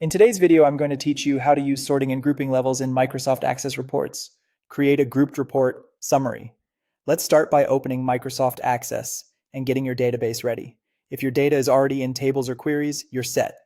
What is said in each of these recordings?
In today's video, I'm going to teach you how to use sorting and grouping levels in Microsoft Access reports. Create a grouped report summary. Let's start by opening Microsoft Access and getting your database ready. If your data is already in tables or queries, you're set.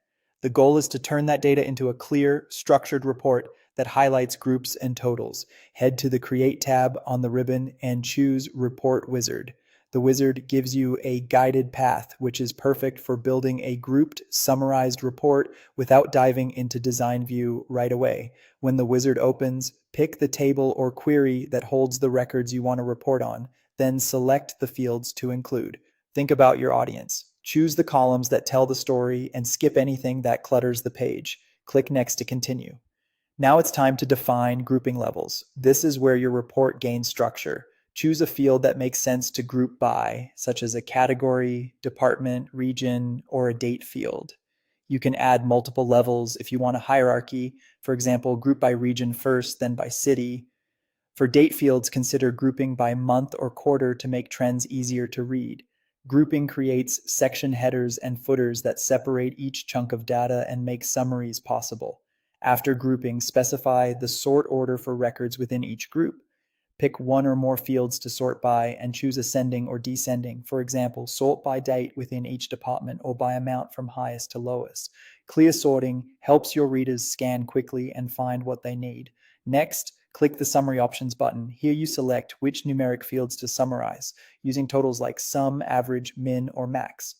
The goal is to turn that data into a clear, structured report that highlights groups and totals. Head to the Create tab on the ribbon and choose Report Wizard. The wizard gives you a guided path, which is perfect for building a grouped, summarized report without diving into design view right away. When the wizard opens, pick the table or query that holds the records you want to report on, then select the fields to include. Think about your audience. Choose the columns that tell the story and skip anything that clutters the page. Click Next to continue. Now it's time to define grouping levels. This is where your report gains structure. Choose a field that makes sense to group by, such as a category, department, region, or a date field. You can add multiple levels if you want a hierarchy. For example, group by region first, then by city. For date fields, consider grouping by month or quarter to make trends easier to read. Grouping creates section headers and footers that separate each chunk of data and make summaries possible. After grouping, specify the sort order for records within each group. Pick one or more fields to sort by and choose ascending or descending. For example, sort by date within each department or by amount from highest to lowest. Clear sorting helps your readers scan quickly and find what they need. Next, click the Summary Options button. Here you select which numeric fields to summarize, using totals like sum, average, min, or max.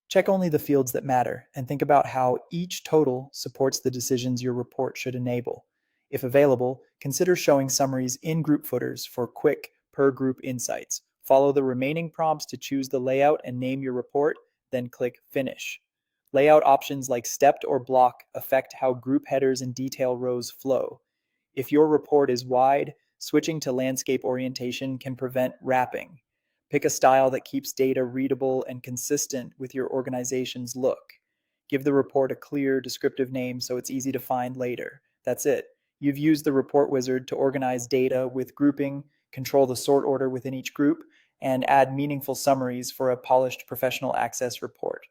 Check only the fields that matter and think about how each total supports the decisions your report should enable. If available, consider showing summaries in group footers for quick per-group insights. Follow the remaining prompts to choose the layout and name your report, then click Finish. Layout options like stepped or block affect how group headers and detail rows flow. If your report is wide, switching to landscape orientation can prevent wrapping. Pick a style that keeps data readable and consistent with your organization's look. Give the report a clear, descriptive name so it's easy to find later. That's it. You've used the report wizard to organize data with grouping, control the sort order within each group, and add meaningful summaries for a polished professional access report.